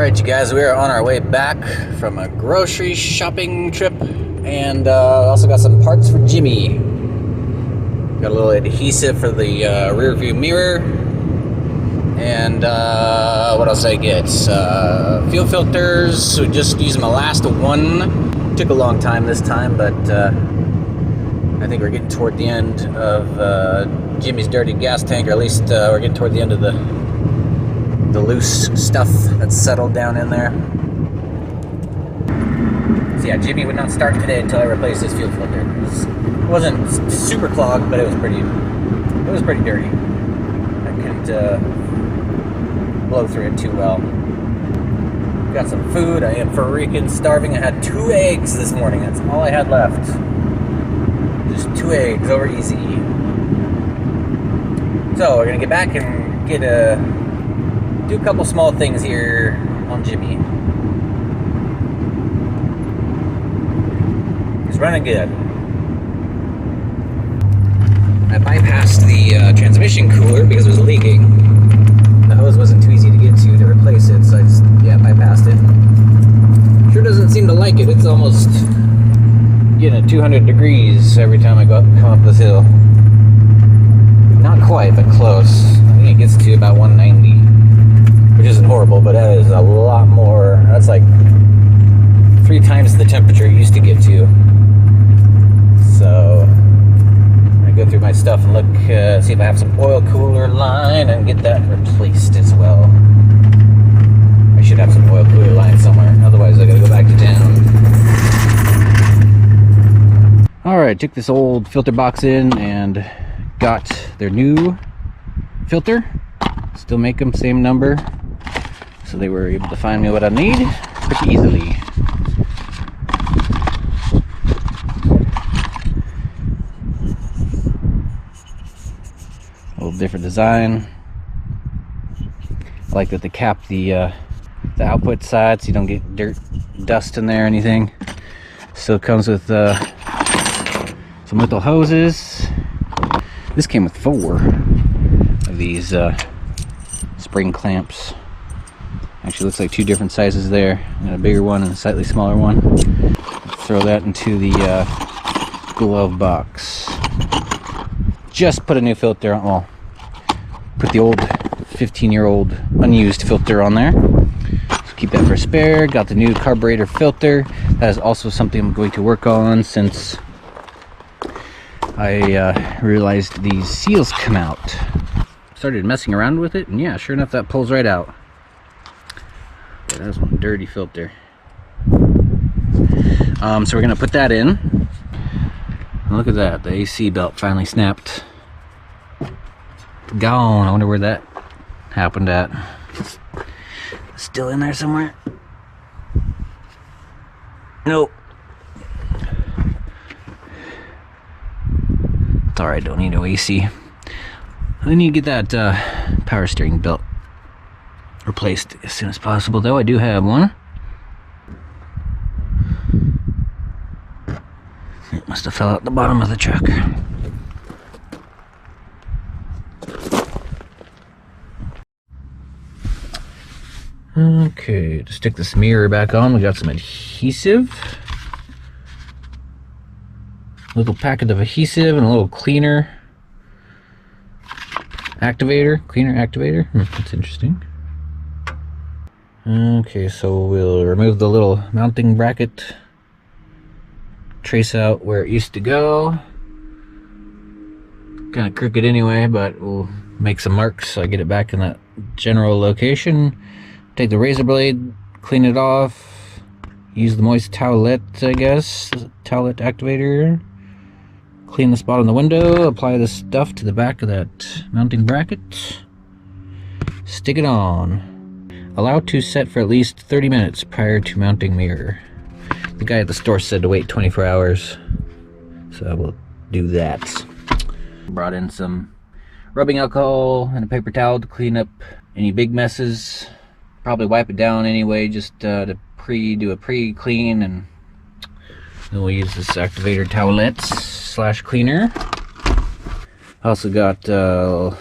Alright, you guys, we are on our way back from a grocery shopping trip, and also got some parts for Jimmy. Got a little adhesive for the rear view mirror, and what else did I get? Fuel filters, so just using my last one. Took a long time this time, but I think we're getting toward the end of Jimmy's dirty gas tank, or at least we're getting toward the end of the loose stuff that's settled down in there. So yeah, Jimmy would not start today until I replaced his fuel filter. It wasn't super clogged, but it was pretty dirty. I couldn't blow through it too well. Got some food. I am freaking starving. I had 2 eggs this morning. That's all I had left. Just 2 eggs over easy. So we're gonna get back and do a couple small things here on Jimmy. He's running good. I bypassed the transmission cooler because it was leaking. The hose wasn't too easy to get to replace it, so I just, bypassed it. Sure doesn't seem to like it. It's almost getting at 200 degrees every time I come up this hill. Not quite, but close. I think it gets to about 190. Which isn't horrible, but that is a lot more. That's like 3 times the temperature it used to get to. So I go through my stuff and look, see if I have some oil cooler line and get that replaced as well. I should have some oil cooler line somewhere. Otherwise, I gotta go back to town. All right, took this old filter box in and got their new filter. Still make them same number. So they were able to find me what I need pretty easily. A little different design. I like that they cap the output side so you don't get dirt, dust in there or anything. Still comes with some little hoses. This came with 4 of these spring clamps. Actually looks like 2 different sizes there, and a bigger one and a slightly smaller one. Throw that into the glove box. Just put a new filter on, well, put the old 15-year-old unused filter on there. So keep that for a spare. Got the new carburetor filter. That is also something I'm going to work on since I realized these seals come out. Started messing around with it, and yeah, sure enough, that pulls right out. That was one dirty filter. So we're gonna put that in. And look at that, the AC belt finally snapped. Gone. I wonder where that happened at. Still in there somewhere? Nope. It's alright, don't need no AC. I need to get that power steering belt replaced as soon as possible, though I do have one. It must have fell out the bottom of the truck. Okay, to stick this mirror back on, we got some adhesive. A little packet of adhesive and a little cleaner activator. That's interesting. Okay, so we'll remove the little mounting bracket, trace out where it used to go. Kind of crooked anyway, but we'll make some marks so I get it back in that general location. Take the razor blade, clean it off, use the moist towelette, I guess, towelette activator. Clean the spot on the window, apply the stuff to the back of that mounting bracket, stick it on. Allow to set for at least 30 minutes prior to mounting mirror. The guy at the store said to wait 24 hours, so I will do that. Brought in some rubbing alcohol and a paper towel to clean up any big messes. Probably wipe it down anyway, just to do a pre-clean, and then we'll use this activator towelette / cleaner. I also got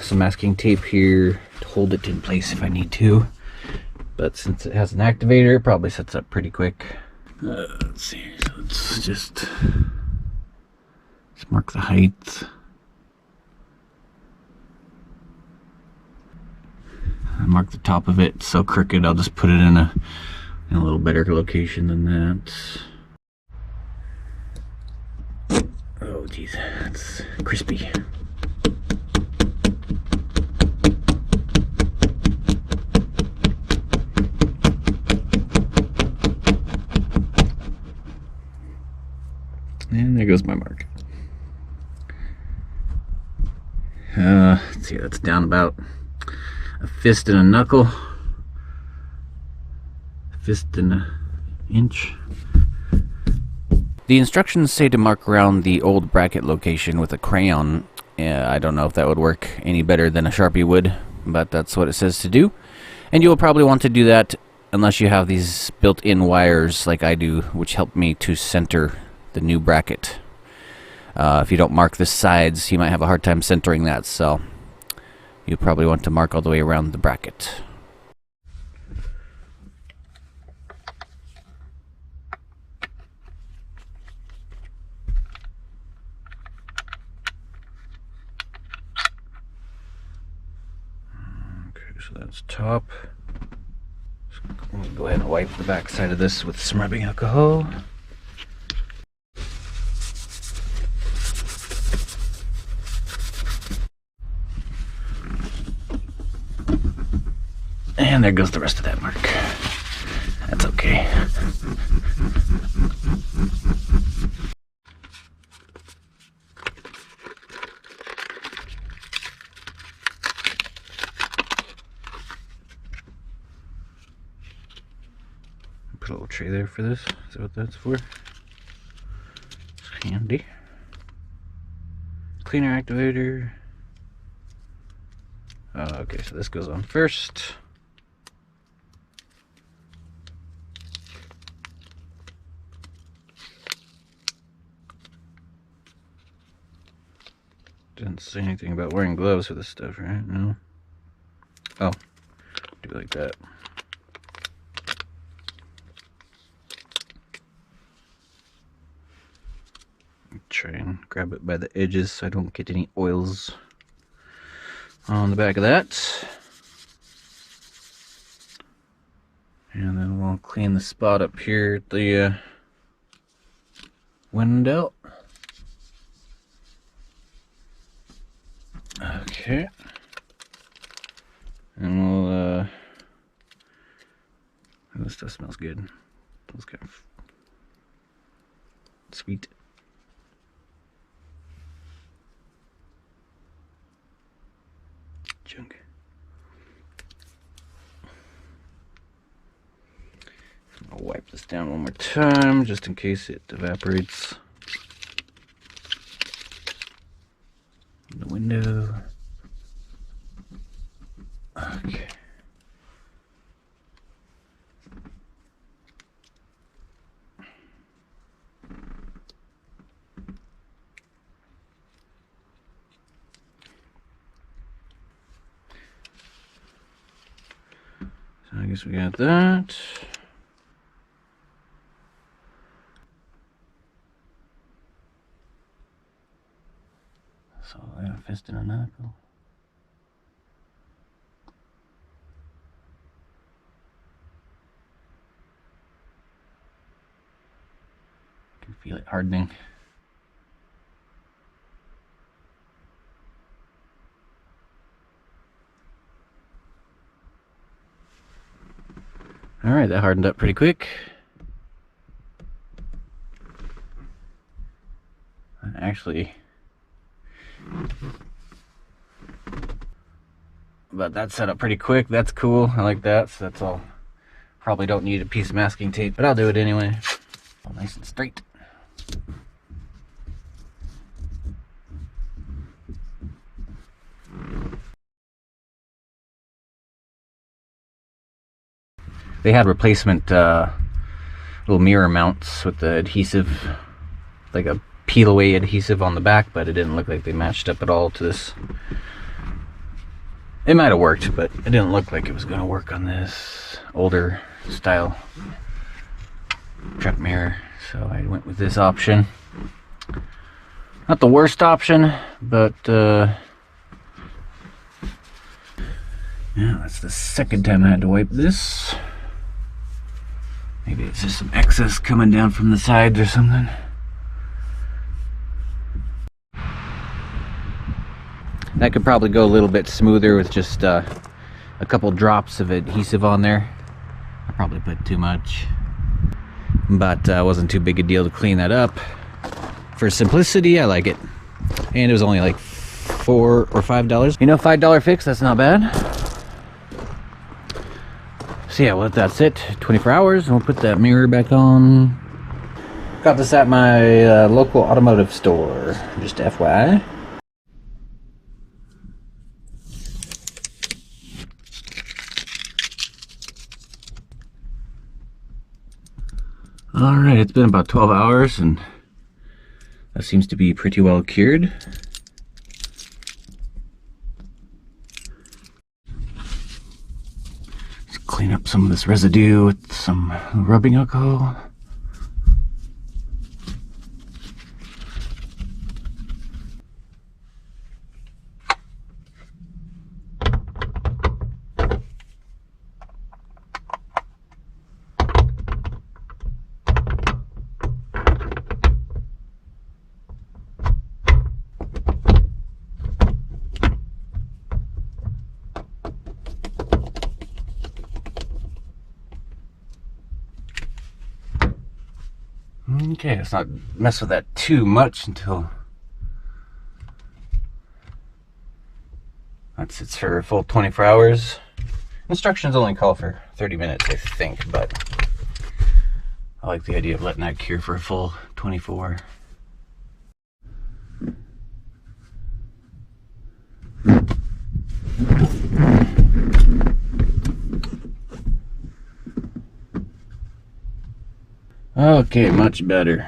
some masking tape here to hold it in place if I need to. but since it has an activator, it probably sets up pretty quick. Let's see, so let's just mark the height. Mark the top of it. It's so crooked, I'll just put it in a little better location than that. Oh geez, it's crispy. And there goes my mark. Let's see, that's down about a fist and a knuckle. A fist and an inch. The instructions say to mark around the old bracket location with a crayon. I don't know if that would work any better than a Sharpie would, but that's what it says to do. And you'll probably want to do that unless you have these built-in wires like I do, which help me to center the new bracket. If you don't mark the sides, you might have a hard time centering that, so you probably want to mark all the way around the bracket. Okay, so that's top. Go ahead and wipe the back side of this with some rubbing alcohol. And there goes the rest of that mark. That's okay. Put a little tray there for this. Is that what that's for? It's handy. Cleaner activator. Okay, so this goes on first. Didn't say anything about wearing gloves for this stuff, right? No. Oh, do it like that. Try and grab it by the edges so I don't get any oils on the back of that. And then we'll clean the spot up here at the window. Okay. And we'll, oh, this stuff smells good. Smells kind of sweet. Junk. I'll wipe this down one more time just in case it evaporates. The window. Okay. So I guess we got that. So I got a fist and a knuckle. I can feel it hardening. All right, that hardened up pretty quick. Actually, but that set up pretty quick. That's cool. I like that. So that's all. Probably don't need a piece of masking tape, but I'll do it anyway. All nice and straight. They had replacement little mirror mounts with the adhesive, like a peel away adhesive on the back, but it didn't look like they matched up at all to this It might have worked, but it didn't look like it was going to work on this older style truck mirror, so I went with this option. Not the worst option, but yeah, that's the second time I had to wipe this. Maybe it's just some excess coming down from the sides or something. That could probably go a little bit smoother with just a couple drops of adhesive on there. I probably put too much, but it wasn't too big a deal to clean that up. For simplicity, I like it. And it was only like $4 or $5. You know, $5 fix, that's not bad. So yeah, we'll let that sit 24 hours and we'll put that mirror back on. Got this at my local automotive store, just FYI. Alright, it's been about 12 hours and that seems to be pretty well cured. Let's clean up some of this residue with some rubbing alcohol. Okay, let's not mess with that too much until that sits for a full 24 hours. Instructions only call for 30 minutes, I think, but I like the idea of letting that cure for a full 24. Okay, much better.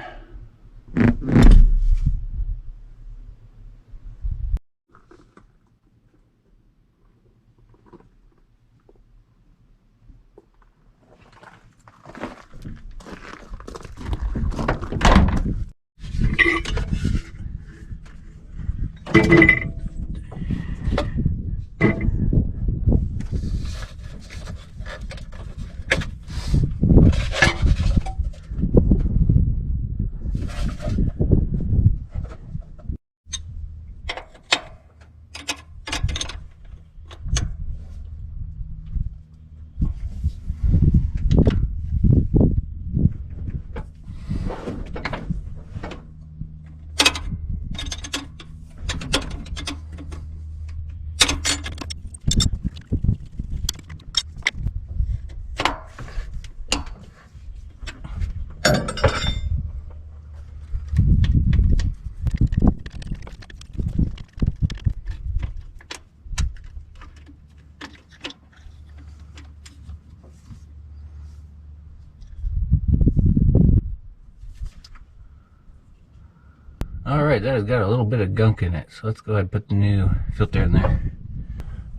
Alright, that has got a little bit of gunk in it, so let's go ahead and put the new filter in there.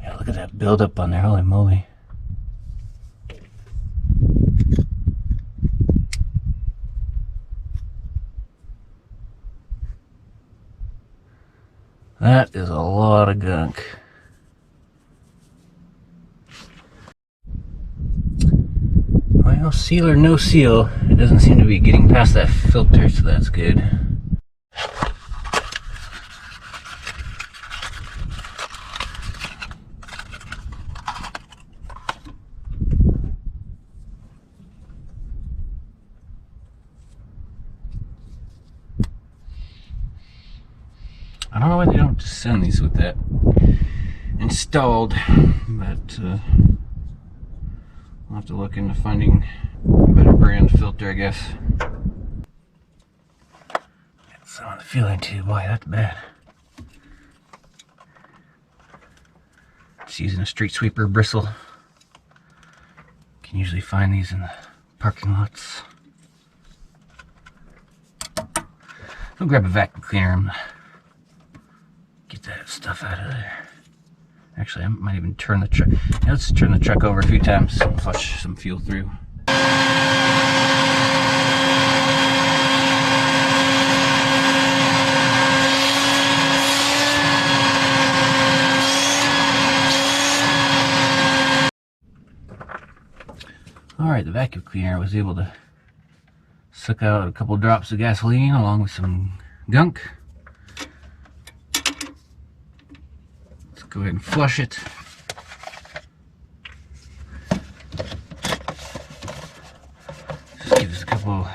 Yeah, look at that buildup on there, holy moly. That is a lot of gunk. Well, seal or no seal, it doesn't seem to be getting past that filter, so that's good. I don't know why they don't just send these with that installed, but I'll have to look into finding a better brand filter, I guess. Got some on the feeling too. Boy, that's bad. Just using a street sweeper bristle. Can usually find these in the parking lots. I'll grab a vacuum cleaner and get that stuff out of there. Actually, I might even turn the truck. Yeah, let's turn the truck over a few times, flush some fuel through. Alright, the vacuum cleaner was able to suck out a couple drops of gasoline along with some gunk. Let's go ahead and flush it. Just give us a couple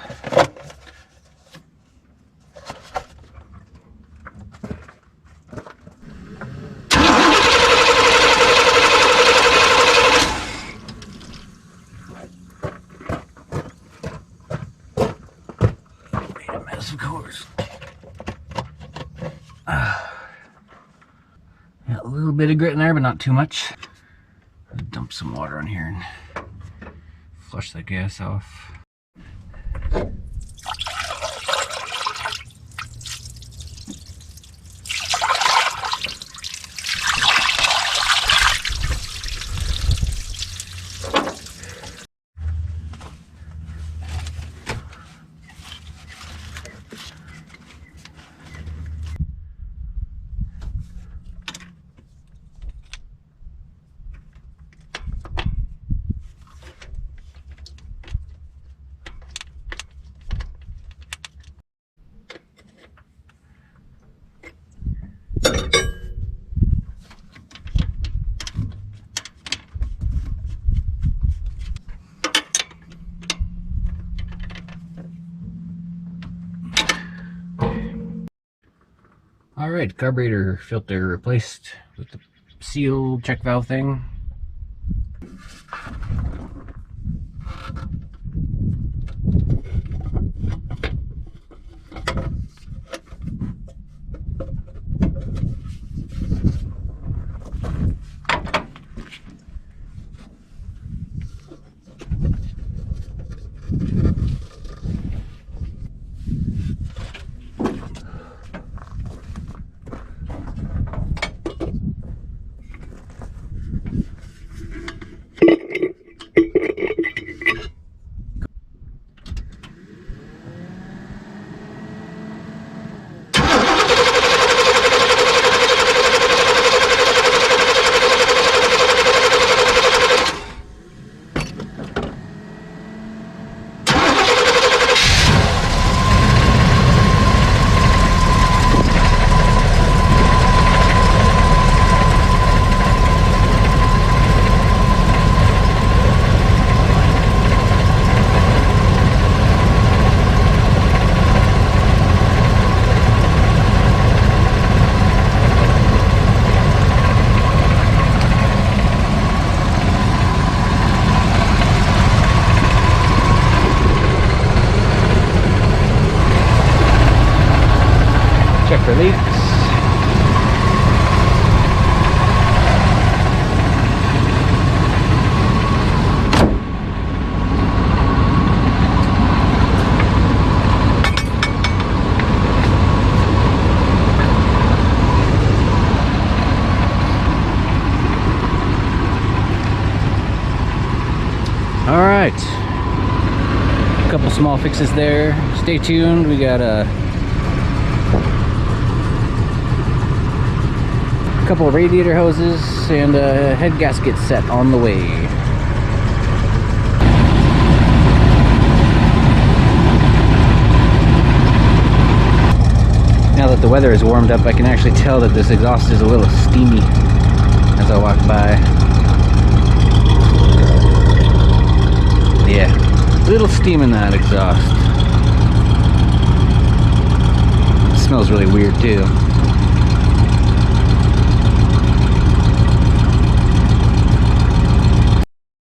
of course. Yeah, a little bit of grit in there, but not too much. I'll dump some water in here and flush that gas off. Alright, carburetor filter replaced with the seal check valve thing. Check for leaks. All right, a couple small fixes there. Stay tuned. We got a couple of radiator hoses and a head gasket set on the way. Now that the weather is warmed up, I can actually tell that this exhaust is a little steamy as I walk by. Yeah, a little steam in that exhaust. It smells really weird too.